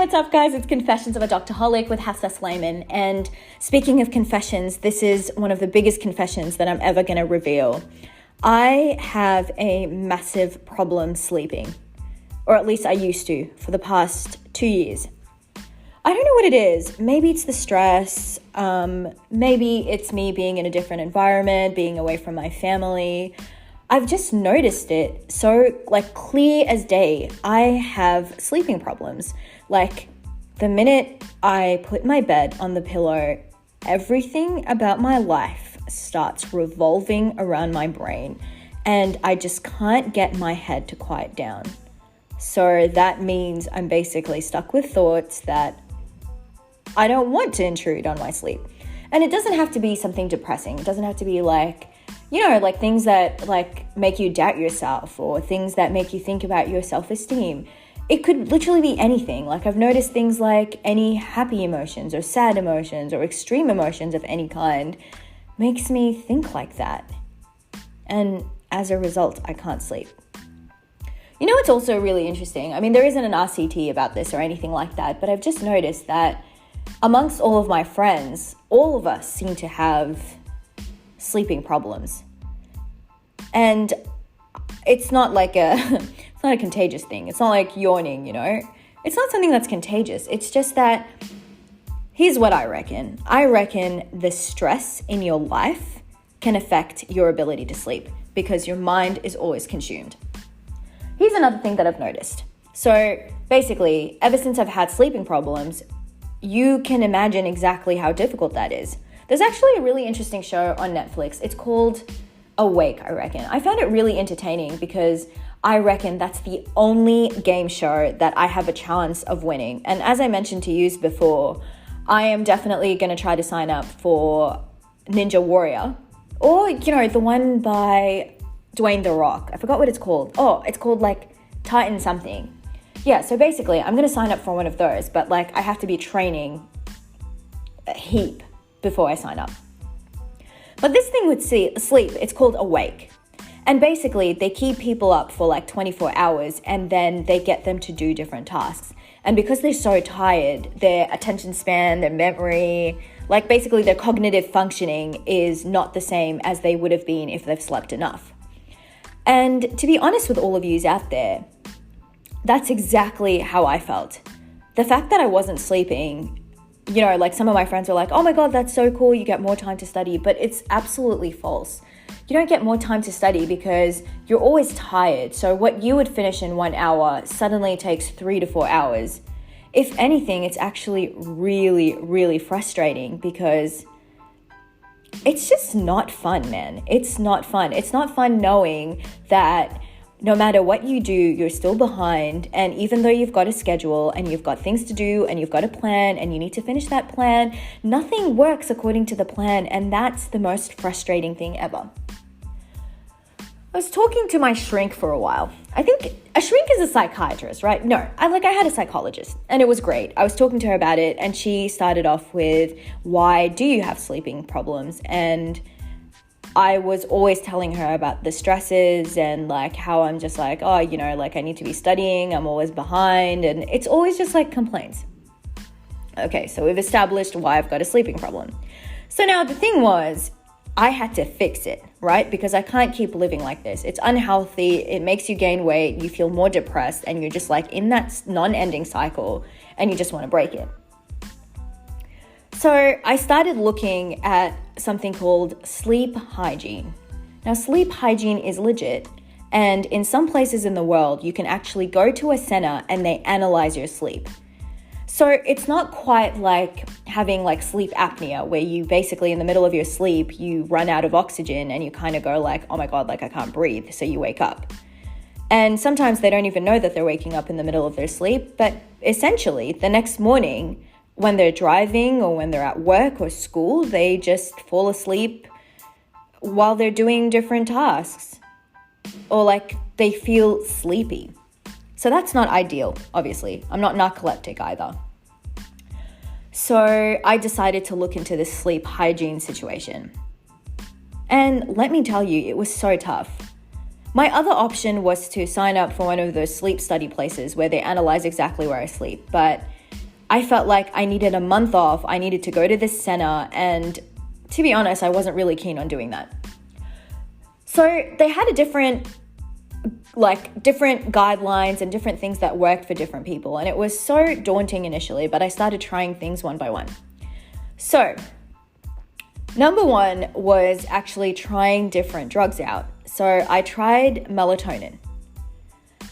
what's up, guys? It's Confessions of a Doctorholic with Hafsa Slayman. And speaking of confessions, this is one of the biggest confessions that I'm ever going to reveal. I have a massive problem sleeping, or at least I used to for the past 2 years. I don't know what it is. Maybe it's the stress. Maybe it's me being in a different environment, being away from my family. I've just noticed it so clear as day. I have sleeping problems. Like the minute I put my bed on the pillow, everything about my life starts revolving around my brain and I just can't get my head to quiet down. So that means I'm basically stuck with thoughts that I don't want to intrude on my sleep. And it doesn't have to be something depressing. It doesn't have to be things that make you doubt yourself or things that make you think about your self-esteem. It could literally be anything. I've noticed things like any happy emotions or sad emotions or extreme emotions of any kind makes me think like that. And as a result, I can't sleep. You know, it's also really interesting. I mean, there isn't an RCT about this or anything like that, but I've just noticed that amongst all of my friends, all of us seem to have sleeping problems. And it's not it's not a contagious thing. It's not like yawning, It's not something that's contagious. It's just that, here's what I reckon. I reckon the stress in your life can affect your ability to sleep because your mind is always consumed. Here's another thing that I've noticed. So basically, ever since I've had sleeping problems, you can imagine exactly how difficult that is. There's actually a really interesting show on Netflix. It's called Awake, I reckon. I found it really entertaining because I reckon that's the only game show that I have a chance of winning. And as I mentioned to you before, I am definitely going to try to sign up for Ninja Warrior or, the one by Dwayne The Rock. I forgot what it's called. Oh, it's called Titan something. Yeah, so basically I'm going to sign up for one of those, but I have to be training a heap before I sign up. But this thing with sleep, it's called Awake. And basically they keep people up for 24 hours and then they get them to do different tasks. And because they're so tired, their attention span, their memory, basically their cognitive functioning is not the same as they would have been if they've slept enough. And to be honest with all of yous out there, that's exactly how I felt. The fact that I wasn't sleeping, some of my friends were like, oh my God, that's so cool. You get more time to study, but it's absolutely false. You don't get more time to study because you're always tired. So what you would finish in 1 hour suddenly takes 3 to 4 hours. If anything, it's actually really, really frustrating because it's just not fun, man. It's not fun. It's not fun knowing that no matter what you do, you're still behind. And even though you've got a schedule and you've got things to do and you've got a plan and you need to finish that plan, nothing works according to the plan. And that's the most frustrating thing ever. I was talking to my shrink for a while. I think a shrink is a psychiatrist, right? No, I had a psychologist and it was great. I was talking to her about it and she started off with, why do you have sleeping problems? And I was always telling her about the stresses and how I'm just I need to be studying. I'm always behind and it's always just complaints. Okay, so we've established why I've got a sleeping problem. So now the thing was, I had to fix it, right? Because I can't keep living like this. It's unhealthy. It makes you gain weight. You feel more depressed and you're just in that non-ending cycle and you just want to break it. So I started looking at something called sleep hygiene. Now, sleep hygiene is legit. And in some places in the world, you can actually go to a center and they analyze your sleep. So it's not quite like having sleep apnea where you basically in the middle of your sleep, you run out of oxygen and you kind of go oh my God, I can't breathe. So you wake up. And sometimes they don't even know that they're waking up in the middle of their sleep. But essentially the next morning when they're driving or when they're at work or school, they just fall asleep while they're doing different tasks or they feel sleepy. So that's not ideal, obviously. I'm not narcoleptic either. So I decided to look into this sleep hygiene situation. And let me tell you, it was so tough. My other option was to sign up for one of those sleep study places where they analyze exactly where I sleep. But I felt like I needed a month off. I needed to go to this center. And to be honest, I wasn't really keen on doing that. So they had different guidelines and different things that worked for different people. And it was so daunting initially, but I started trying things one by one. So number one was actually trying different drugs out. So I tried melatonin.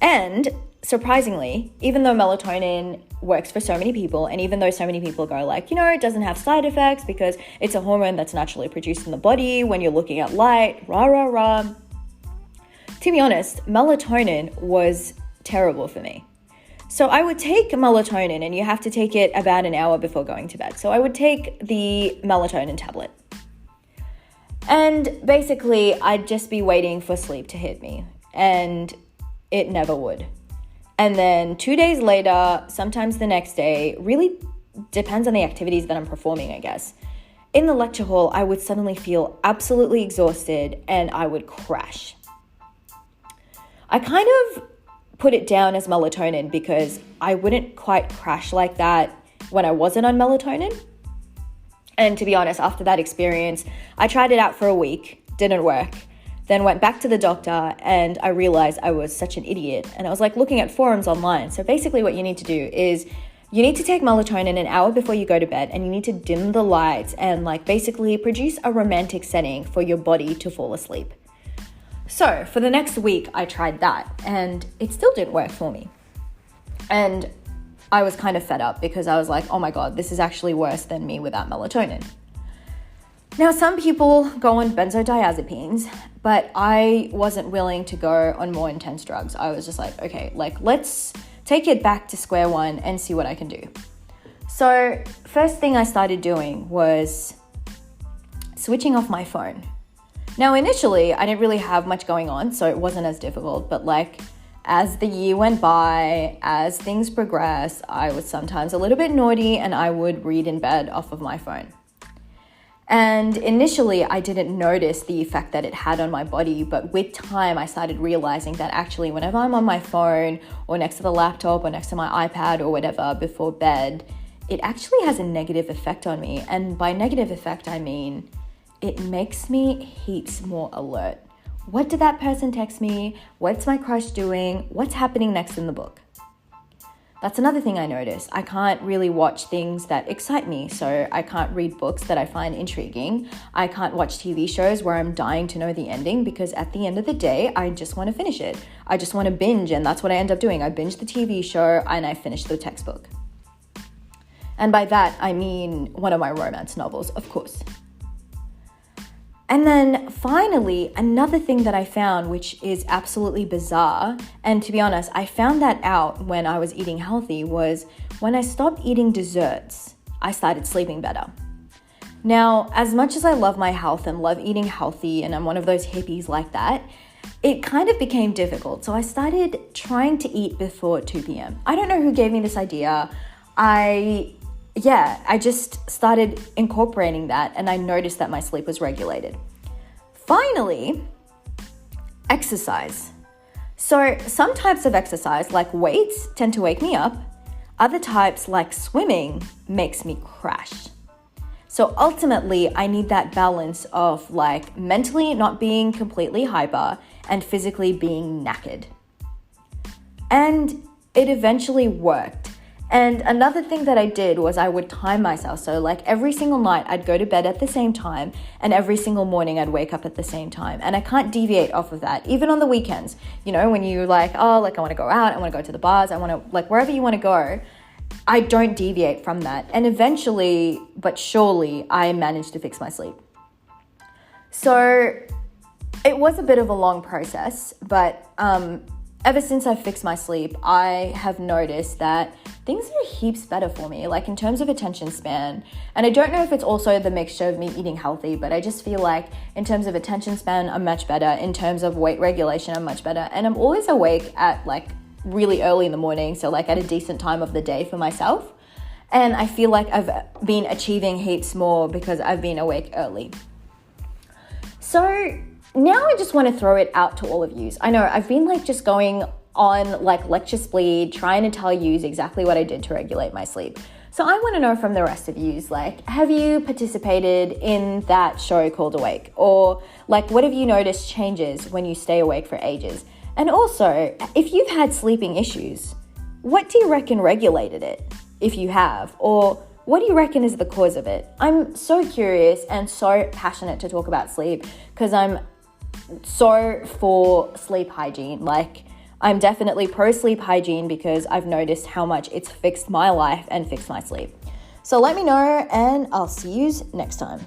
And surprisingly, even though melatonin works for so many people, and even though so many people go like, it doesn't have side effects because it's a hormone that's naturally produced in the body when you're looking at light, rah, rah, rah. To be honest, melatonin was terrible for me. So I would take melatonin, and you have to take it about an hour before going to bed. So I would take the melatonin tablet. And basically, I'd just be waiting for sleep to hit me, and it never would. And then 2 days later, sometimes the next day, really depends on the activities that I'm performing, I guess. In the lecture hall, I would suddenly feel absolutely exhausted and I would crash. I kind of put it down as melatonin because I wouldn't quite crash like that when I wasn't on melatonin. And to be honest, after that experience, I tried it out for a week, didn't work. Then went back to the doctor and I realized I was such an idiot. And I was like looking at forums online. So basically what you need to do is you need to take melatonin an hour before you go to bed, and you need to dim the lights and basically produce a romantic setting for your body to fall asleep. So for the next week, I tried that and it still didn't work for me. And I was kind of fed up because I was like, oh my God, this is actually worse than me without melatonin. Now, some people go on benzodiazepines, but I wasn't willing to go on more intense drugs. I was just like, okay, let's take it back to square one and see what I can do. So first thing I started doing was switching off my phone. Now, initially, I didn't really have much going on, so it wasn't as difficult, but as the year went by, as things progressed, I was sometimes a little bit naughty and I would read in bed off of my phone. And initially, I didn't notice the effect that it had on my body, but with time, I started realizing that actually whenever I'm on my phone or next to the laptop or next to my iPad or whatever before bed, it actually has a negative effect on me. And by negative effect, I mean it makes me heaps more alert. What did that person text me? What's my crush doing? What's happening next in the book? That's another thing I noticed. I can't really watch things that excite me. So I can't read books that I find intriguing. I can't watch TV shows where I'm dying to know the ending, because at the end of the day, I just want to finish it. I just want to binge, and that's what I end up doing. I binge the TV show and I finish the textbook. And by that, I mean one of my romance novels, of course. And then finally, another thing that I found, which is absolutely bizarre, and to be honest, I found that out when I was eating healthy, was when I stopped eating desserts, I started sleeping better. Now, as much as I love my health and love eating healthy, and I'm one of those hippies like that, it kind of became difficult. So I started trying to eat before 2 p.m. I don't know who gave me this idea. I just started incorporating that, and I noticed that my sleep was regulated. Finally, exercise. So some types of exercise, like weights, tend to wake me up. Other types, like swimming, makes me crash. So ultimately, I need that balance of mentally not being completely hyper and physically being knackered. And it eventually worked. And another thing that I did was I would time myself. So every single night I'd go to bed at the same time, and every single morning I'd wake up at the same time. And I can't deviate off of that, even on the weekends. When you I want to go out, I want to go to the bars, I want to wherever you want to go, I don't deviate from that. And eventually, but surely, I managed to fix my sleep. So it was a bit of a long process, but ever since I've fixed my sleep, I have noticed that things are heaps better for me, in terms of attention span. And I don't know if it's also the mixture of me eating healthy, but I just feel like in terms of attention span, I'm much better. In terms of weight regulation, I'm much better. And I'm always awake at really early in the morning, so at a decent time of the day for myself. And I feel like I've been achieving heaps more because I've been awake early. So now I just want to throw it out to all of you. I know I've been just going on lecture speed, trying to tell you exactly what I did to regulate my sleep. So I want to know from the rest of you, like, have you participated in that show called Awake? Or like, what have you noticed changes when you stay awake for ages? And also, if you've had sleeping issues, what do you reckon regulated it, if you have? Or what do you reckon is the cause of it? I'm so curious and so passionate to talk about sleep because I'm so for sleep hygiene. Like, I'm definitely pro sleep hygiene because I've noticed how much it's fixed my life and fixed my sleep. So let me know, and I'll see you next time.